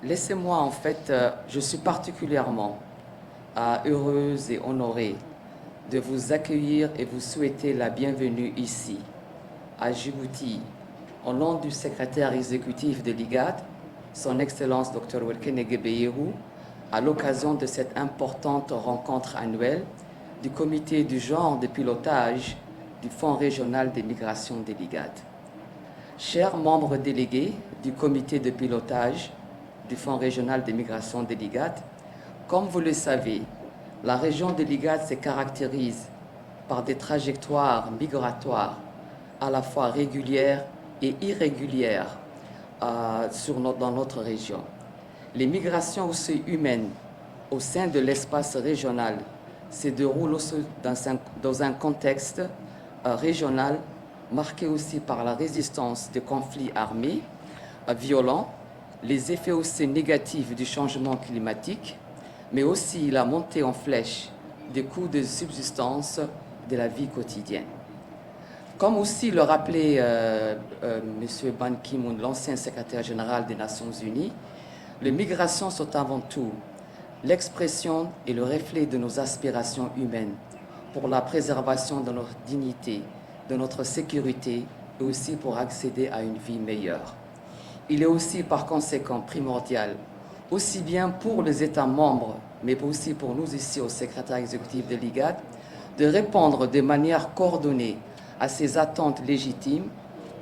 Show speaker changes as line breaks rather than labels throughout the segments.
Laissez-moi, je suis particulièrement heureuse et honorée de vous accueillir et vous souhaiter la bienvenue ici, à Djibouti, au nom du secrétaire exécutif de l'IGAD, Son Excellence Dr. Welkene Gebeyehu, à l'occasion de cette importante rencontre annuelle du comité du genre de pilotage du Fonds régional des migrations de l'IGAD. Chers membres délégués du comité de pilotage du Fonds régional des migrations de l'IGAD, comme vous le savez, la région de l'IGAD se caractérise par des trajectoires migratoires à la fois régulières et irrégulières dans notre région. Les migrations aussi humaines au sein de l'espace régional se déroulent aussi dans un contexte régional marqué aussi par la résistance des conflits armés violents, les effets aussi négatifs du changement climatique, mais aussi la montée en flèche des coûts de subsistance de la vie quotidienne. Comme aussi le rappelait M. Ban Ki-moon, l'ancien secrétaire général des Nations Unies, les migrations sont avant tout l'expression et le reflet de nos aspirations humaines pour la préservation de notre dignité, de notre sécurité et aussi pour accéder à une vie meilleure. Il est aussi par conséquent primordial, aussi bien pour les États membres, mais aussi pour nous ici au secrétaire exécutif de l'IGAD, de répondre de manière coordonnée à ces attentes légitimes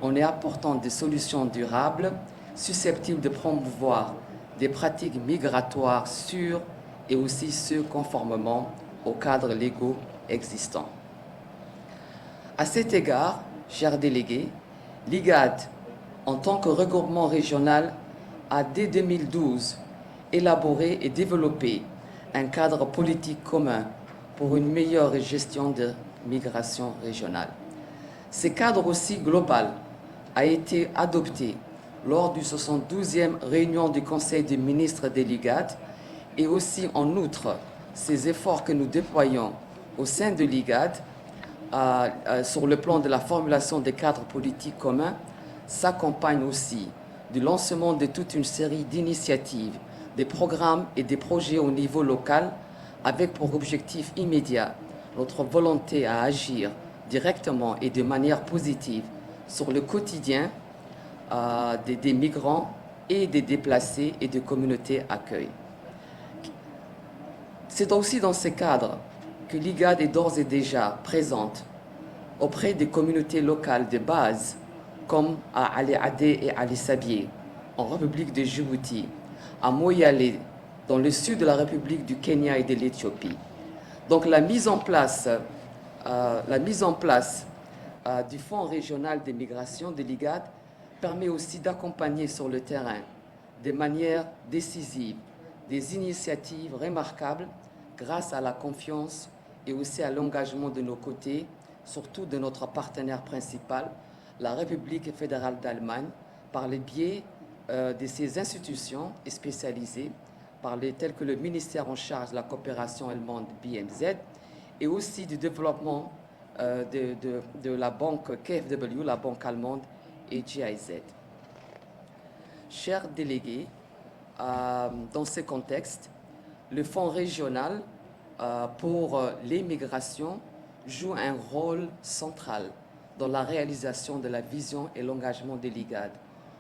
en y apportant des solutions durables susceptibles de promouvoir des pratiques migratoires sûres et aussi ce conformément aux cadres légaux existants. À cet égard, chers délégués, l'IGAD, en tant que regroupement régional, a dès 2012 élaboré et développé un cadre politique commun pour une meilleure gestion de migration régionale. Ce cadre aussi global a été adopté lors du 72e réunion du Conseil des ministres de l'IGAD et aussi en outre ces efforts que nous déployons au sein de l'IGAD sur le plan de la formulation des cadres politiques communs s'accompagnent aussi du lancement de toute une série d'initiatives, des programmes et des projets au niveau local avec pour objectif immédiat notre volonté à agir directement et de manière positive sur le quotidien des migrants et des déplacés et des communautés accueil. C'est aussi dans ce cadre que l'IGAD est d'ores et déjà présente auprès des communautés locales de base comme à Ali Adé et Ali Sabié en République de Djibouti, à Moyale dans le sud de la République du Kenya et de l'Éthiopie. Donc la mise en place du Fonds régional des migrations de l'IGAD permet aussi d'accompagner sur le terrain de manière décisive des initiatives remarquables grâce à la confiance et aussi à l'engagement de nos côtés, surtout de notre partenaire principal, la République fédérale d'Allemagne, par le biais de ses institutions spécialisées, telles que le ministère en charge de la coopération allemande BMZ, et aussi du développement de la banque KfW, la banque allemande, et GIZ. Chers délégués, dans ce contexte, le Fonds régional pour les migrations joue un rôle central dans la réalisation de la vision et l'engagement de l'IGAD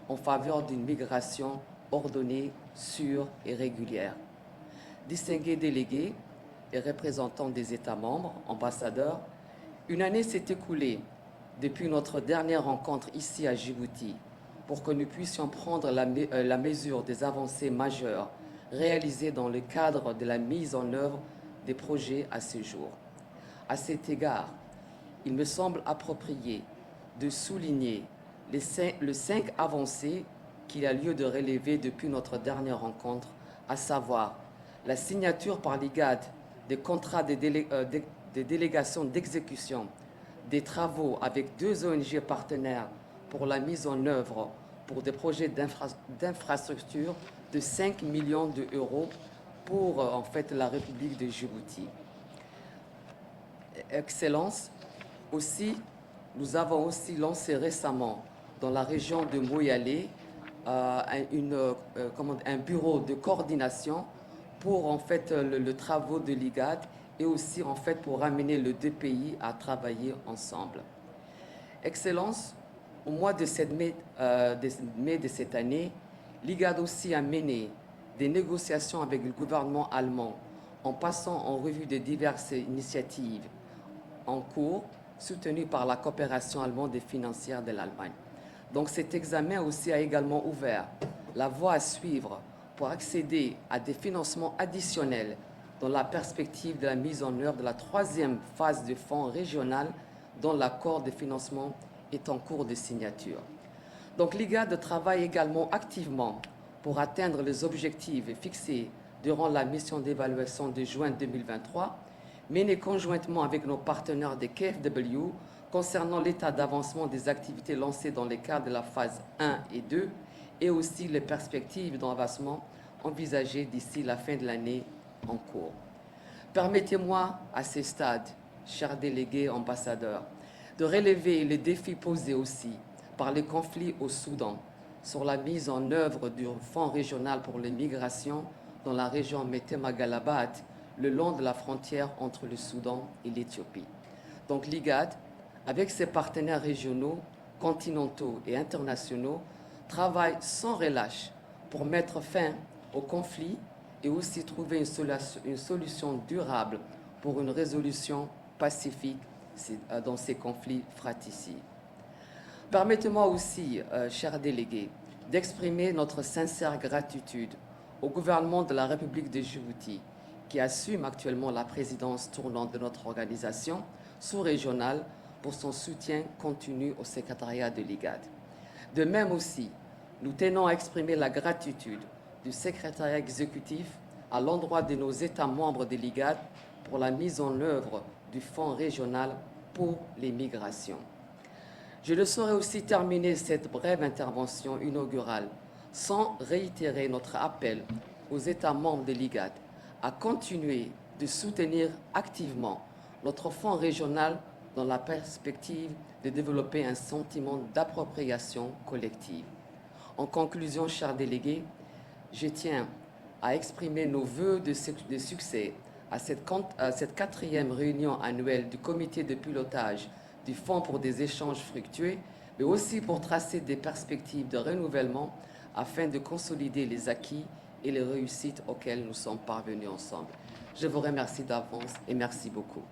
en faveur d'une migration ordonnée, sûre et régulière. Distingués délégués et représentants des États membres, ambassadeurs, une année s'est écoulée depuis notre dernière rencontre ici à Djibouti pour que nous puissions prendre la mesure des avancées majeures réalisées dans le cadre de la mise en œuvre des projets à ce jour. À cet égard, il me semble approprié de souligner les 5 avancées qu'il a lieu de relever depuis notre dernière rencontre, à savoir la signature par l'IGAD des contrats de délégation d'exécution des travaux avec 2 ONG partenaires pour la mise en œuvre pour des projets d'infrastructure de 5 millions d'euros pour la République de Djibouti. Excellence, aussi, nous avons aussi lancé récemment dans la région de Moyale un bureau de coordination pour en fait le travaux de l'IGAD et aussi en fait pour amener les deux pays à travailler ensemble. Excellence, au mois de mai de cette année, l'IGAD aussi a mené des négociations avec le gouvernement allemand en passant en revue de diverses initiatives en cours soutenues par la coopération allemande et financière de l'Allemagne. Donc cet examen aussi a également ouvert la voie à suivre pour accéder à des financements additionnels dans la perspective de la mise en œuvre de la troisième phase du fonds régional dont l'accord de financement est en cours de signature. Donc l'IGAD travaille également activement pour atteindre les objectifs fixés durant la mission d'évaluation de juin 2023, menée conjointement avec nos partenaires de KfW concernant l'état d'avancement des activités lancées dans le cadre de la phase 1 et 2 et aussi les perspectives d'avancement envisagées d'ici la fin de l'année en cours. Permettez-moi à ce stade, chers délégués ambassadeurs, de relever les défis posés aussi par les conflits au Soudan sur la mise en œuvre du Fonds régional pour les migrations dans la région Metemagalabat, le long de la frontière entre le Soudan et l'Éthiopie. Donc l'IGAD, avec ses partenaires régionaux, continentaux et internationaux, travaille sans relâche pour mettre fin au conflit et aussi trouver une solution durable pour une résolution pacifique dans ces conflits fratricides. Permettez-moi aussi, chers délégués, d'exprimer notre sincère gratitude au gouvernement de la République de Djibouti, qui assume actuellement la présidence tournante de notre organisation sous-régionale pour son soutien continu au secrétariat de l'IGAD. De même aussi, nous tenons à exprimer la gratitude du secrétariat exécutif à l'endroit de nos États membres de l'IGAD pour la mise en œuvre du Fonds régional pour les migrations. Je ne saurais aussi terminer cette brève intervention inaugurale sans réitérer notre appel aux États membres de l'IGAD à continuer de soutenir activement notre fonds régional dans la perspective de développer un sentiment d'appropriation collective. En conclusion, chers délégués, je tiens à exprimer nos vœux de succès à cette 4e réunion annuelle du comité de pilotage du Fonds pour des échanges fructueux, mais aussi pour tracer des perspectives de renouvellement afin de consolider les acquis et les réussites auxquelles nous sommes parvenus ensemble. Je vous remercie d'avance et merci beaucoup.